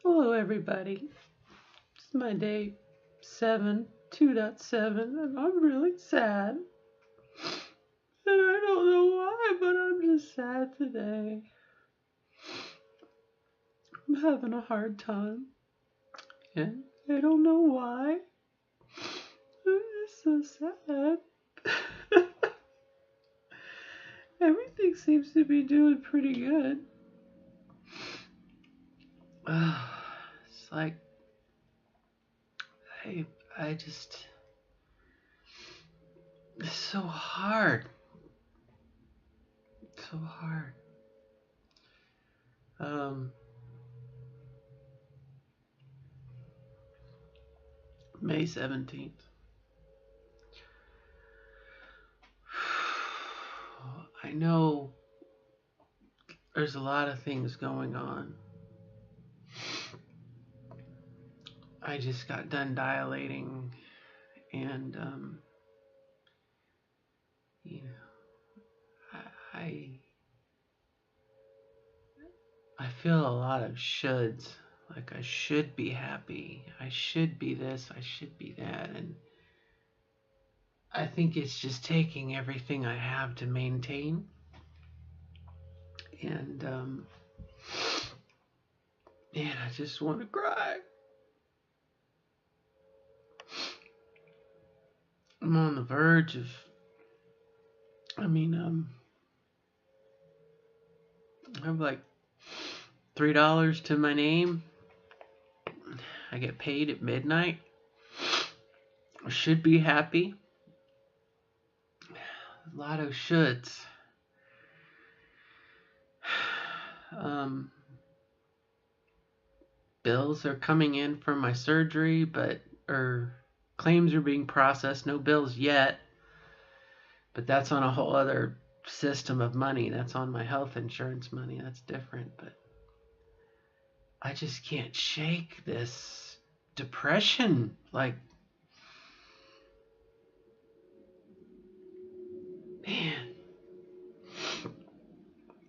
Hello everybody, it's my day 2.7 and I'm really sad. And I don't know why, but I'm just sad today. I'm having a hard time and I don't know why. I'm just so sad. Everything seems to be doing pretty good. It's like I just, it's so hard. So hard. May 17th. I know there's a lot of things going on. I just got done dilating and I feel a lot of shoulds. Like I should be happy. I should be this. I should be that. And I think it's just taking everything I have to maintain. And man, I just want to cry. I'm on the verge of, I have like $3 to my name. I get paid at midnight. I should be happy. A lot of shoulds. Bills are coming in for my surgery, or claims are being processed. No bills yet. But that's on a whole other system of money. That's on my health insurance money. That's different. But I just can't shake this depression. Like, man,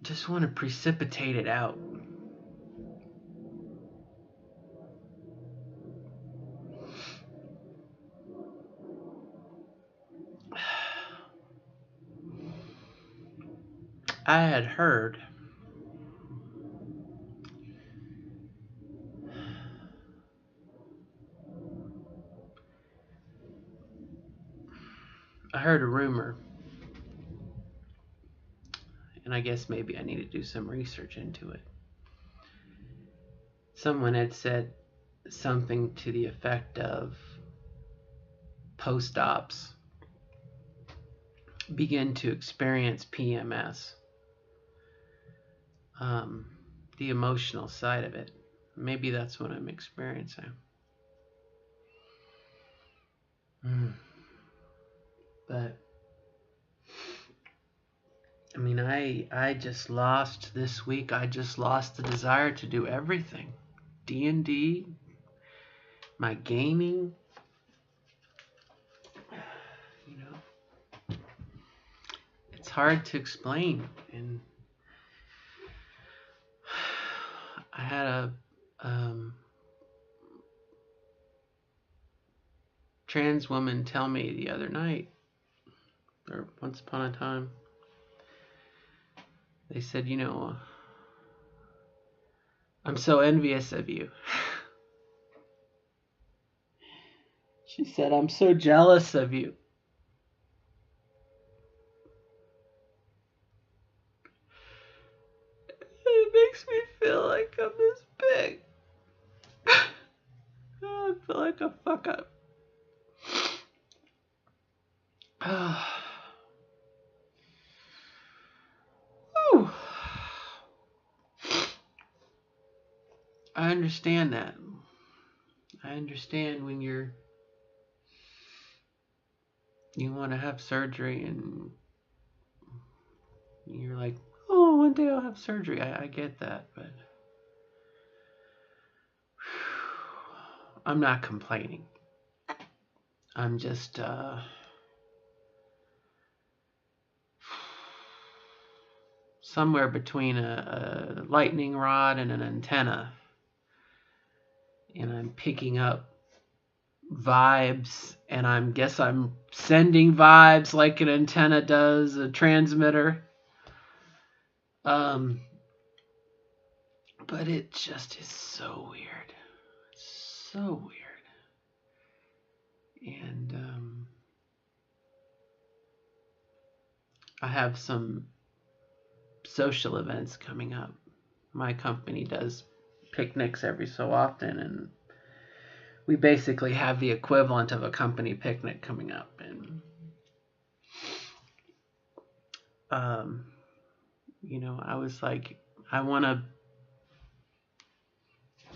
just want to precipitate it out. I had heard a rumor, and I guess maybe I need to do some research into it. Someone had said something to the effect of post-ops begin to experience PMS, the emotional side of it. Maybe that's what I'm experiencing. But I mean, I just lost this week. I just lost the desire to do everything. D&D, my gaming, it's hard to explain. And I had a trans woman tell me the other night, or once upon a time, they said, I'm so envious of you. She said, I'm so jealous of you. It makes me feel like I'm this big. I feel like a fuck up. I understand that. I understand when you want to have surgery and you're like, oh, one day I'll have surgery. I get that, but I'm not complaining. I'm just somewhere between a lightning rod and an antenna. and I'm picking up vibes, and I'm sending vibes like an antenna does, a transmitter. But it just is so weird. It's so weird. And I have some social events coming up. My company does picnics every so often, and we basically have the equivalent of a company picnic coming up. And I was like,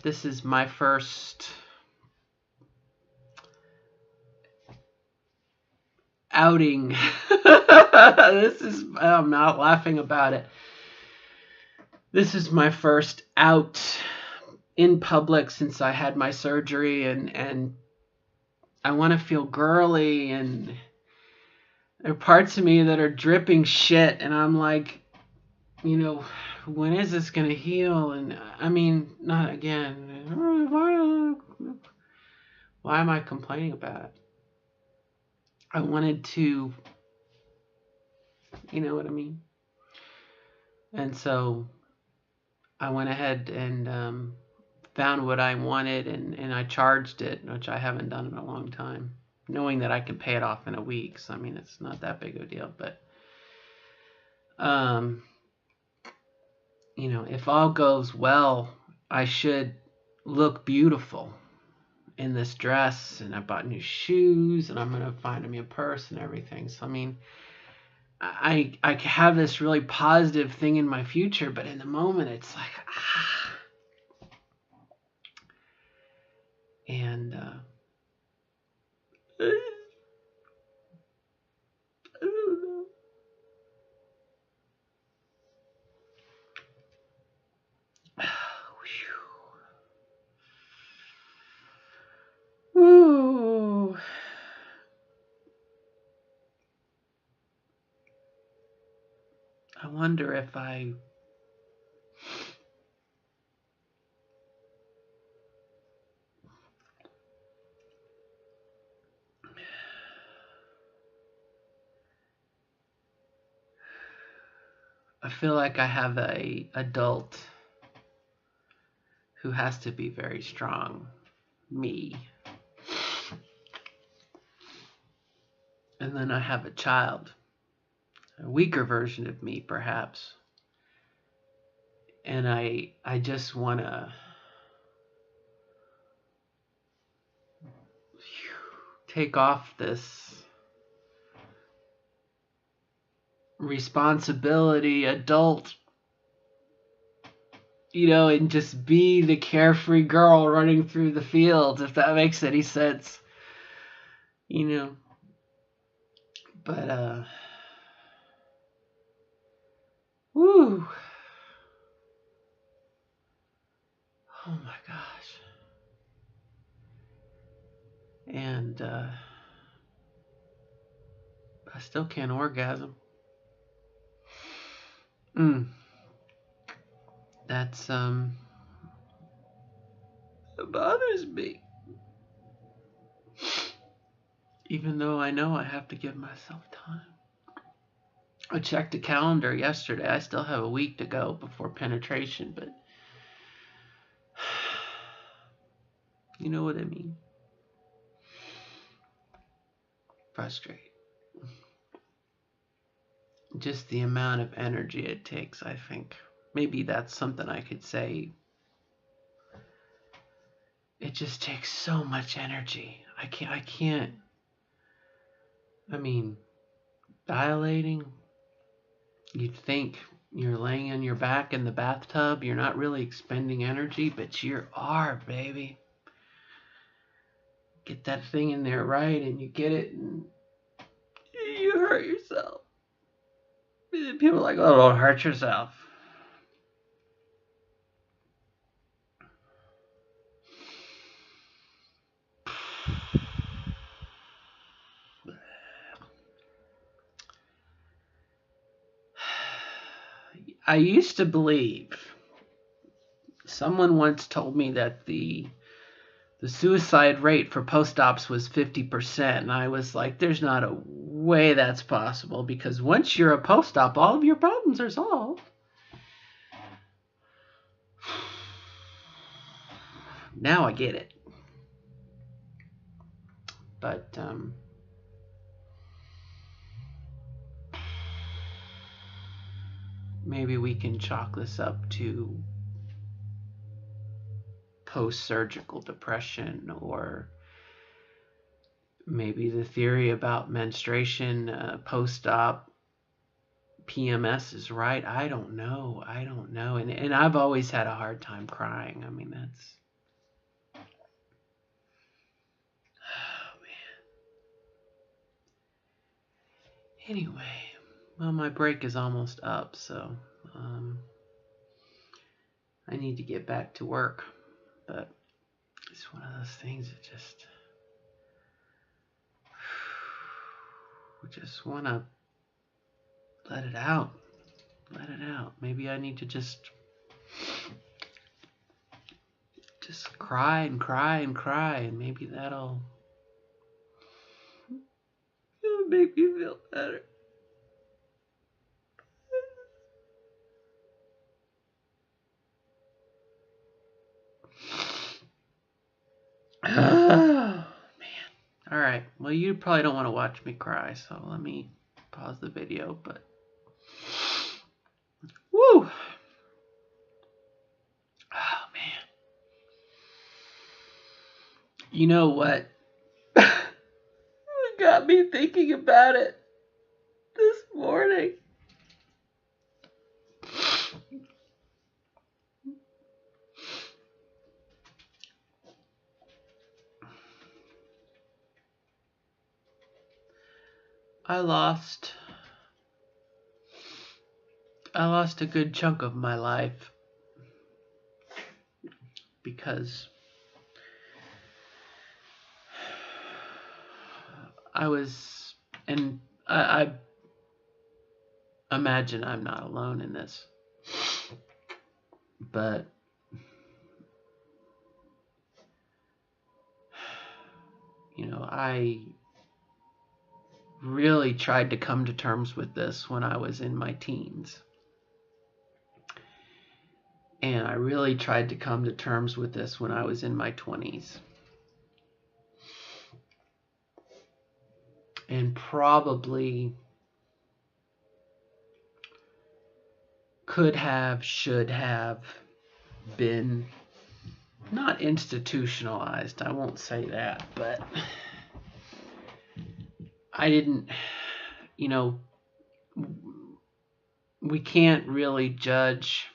this is my first outing. I'm not laughing about it. This is my first out in public since I had my surgery, and I want to feel girly, and there are parts of me that are dripping shit, and I'm like, when is this going to heal? And I mean, not again. Why am I complaining about it? I wanted to, you know what I mean? And so I went ahead and found what I wanted, and I charged it, which I haven't done in a long time, knowing that I can pay it off in a week. So, I mean, it's not that big of a deal. But, if all goes well, I should look beautiful in this dress, and I bought new shoes, and I'm going to find me a purse and everything. So, I mean, I have this really positive thing in my future, but in the moment, it's like, and I don't know. Ooh. I wonder if I feel like I have a adult who has to be very strong, me. And then I have a child, a weaker version of me perhaps. And I just want to take off this responsibility adult, and just be the carefree girl running through the fields, if that makes any sense. But woo. Oh my gosh. And I still can't orgasm. That's it bothers me. Even though I know I have to give myself time. I checked the calendar yesterday. I still have a week to go before penetration, but you know what I mean. Frustrating. Just the amount of energy it takes, I think. Maybe that's something I could say. It just takes so much energy. I can't. I mean, dilating, you'd think you're laying on your back in the bathtub, you're not really expending energy, but you are, baby. Get that thing in there right, and you get it, and you hurt yourself. People are like, oh, don't hurt yourself. I used to believe, someone once told me that the the suicide rate for post-ops was 50%. And I was like, there's not a way that's possible, because once you're a post-op, all of your problems are solved. Now I get it. But maybe we can chalk this up to post-surgical depression, or maybe the theory about menstruation post-op PMS is right. I don't know. And I've always had a hard time crying. I mean, that's... Oh, man. Anyway, well, my break is almost up, so I need to get back to work. But it's one of those things that just want to let it out. Let it out. Maybe I need to just cry and cry and cry, and maybe that'll make me feel better. Oh, man. All right. Well, you probably don't want to watch me cry, so let me pause the video. But woo! Oh, man. You know what? It got me thinking about it this morning. I lost a good chunk of my life because I was, and I imagine I'm not alone in this, but I really tried to come to terms with this when I was in my teens. And I really tried to come to terms with this when I was in my 20s. And probably could have, should have been not institutionalized. I won't say that, but I didn't, we can't really judge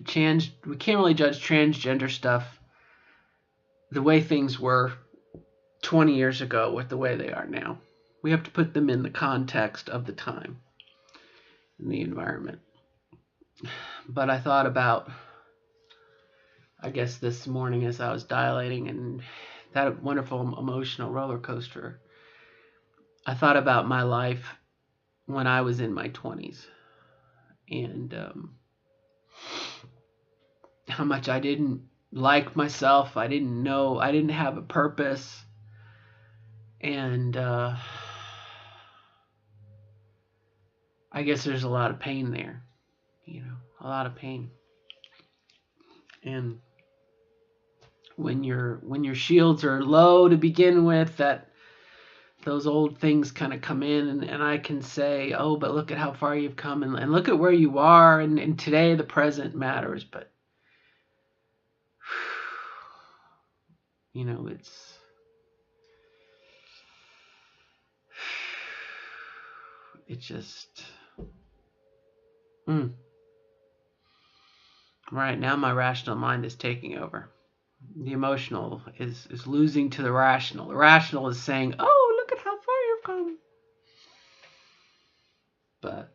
transgender stuff the way things were 20 years ago with the way they are now. We have to put them in the context of the time and the environment. But I thought about, I guess this morning as I was dilating and that wonderful emotional roller coaster, I thought about my life when I was in my 20s and how much I didn't like myself. I didn't know, I didn't have a purpose. And I guess there's a lot of pain there, a lot of pain. And when your shields are low to begin with, that those old things kind of come in, and I can say, oh, but look at how far you've come, and look at where you are, and today the present matters. But it's just right now my rational mind is taking over. The emotional is losing to the rational. The rational is saying, oh, look at how far you've come. But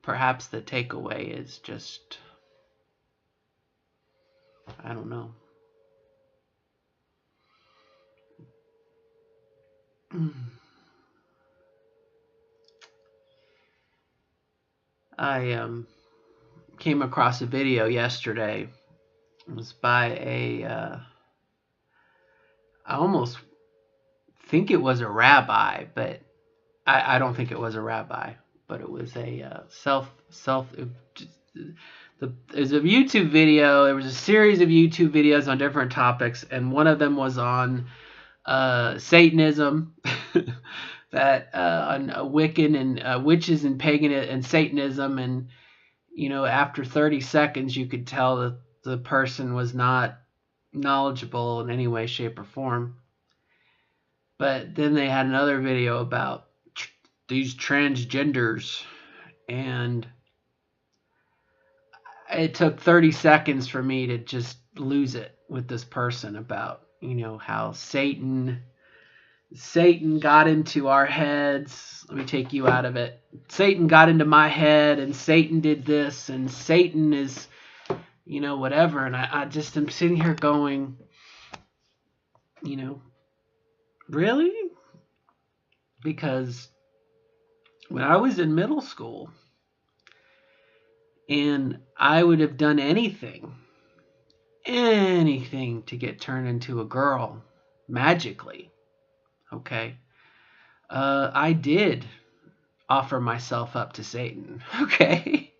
perhaps the takeaway is just, I don't know. I came across a video yesterday. It was by I almost think it was a rabbi, but I don't think it was a rabbi, but it was a there's a YouTube video. There was a series of YouTube videos on different topics, and one of them was on Satanism, that on Wiccan and witches and pagan and Satanism, and after 30 seconds you could tell that the person was not knowledgeable in any way, shape, or form. But then they had another video about these transgenders, and it took 30 seconds for me to just lose it with this person about how Satan got into our heads. Let me take you out of it. Satan got into my head, and Satan did this, and Satan is whatever. And I just am sitting here going, really? Because when I was in middle school, and I would have done anything to get turned into a girl magically, okay? I did offer myself up to Satan, okay?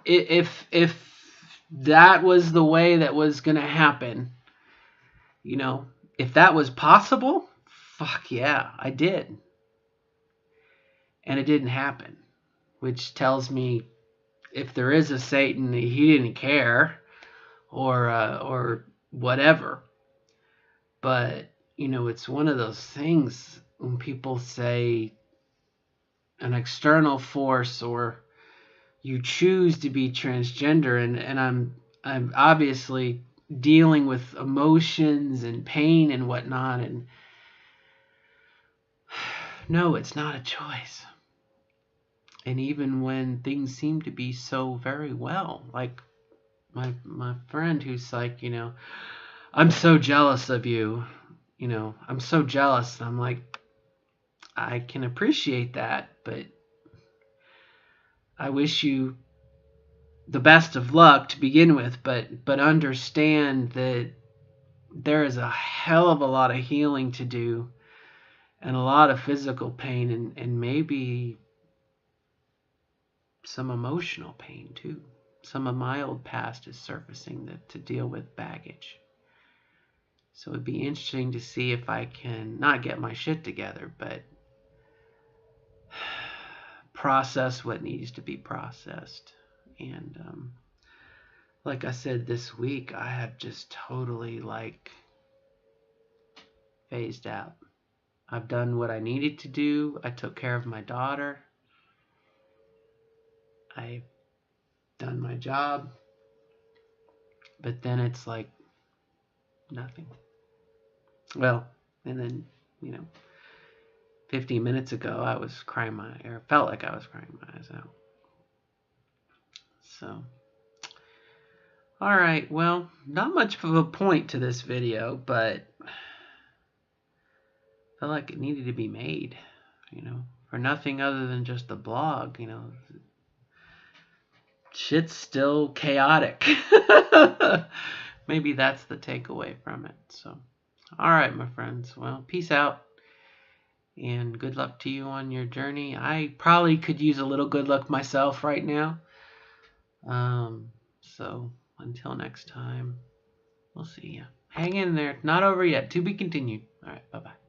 If that was the way that was going to happen, if that was possible, fuck yeah, I did. And it didn't happen, which tells me if there is a Satan, he didn't care, or whatever. But it's one of those things when people say an external force, or you choose to be transgender, and I'm obviously dealing with emotions and pain and whatnot, and no, it's not a choice. And even when things seem to be so very well, like my friend who's like, I'm so jealous of you, I'm so jealous. And I'm like, I can appreciate that, but I wish you the best of luck to begin with, but understand that there is a hell of a lot of healing to do, and a lot of physical pain, and maybe some emotional pain too. Some of my old past is surfacing to deal with baggage. So it'd be interesting to see if I can not get my shit together, but process what needs to be processed. And like I said, this week I have just totally phased out. I've done what I needed to do. I took care of my daughter. I've done my job. But then it's like nothing. Well, and then, 15 minutes ago I was crying or felt like I was crying my eyes out. So, alright, well, not much of a point to this video, but I felt like it needed to be made, for nothing other than just a blog, Shit's still chaotic. Maybe that's the takeaway from it. So, alright, my friends. Well, peace out. And good luck to you on your journey. I probably could use a little good luck myself right now. So, until next time, we'll see ya. Hang in there. Not over yet. To be continued. Alright, bye-bye.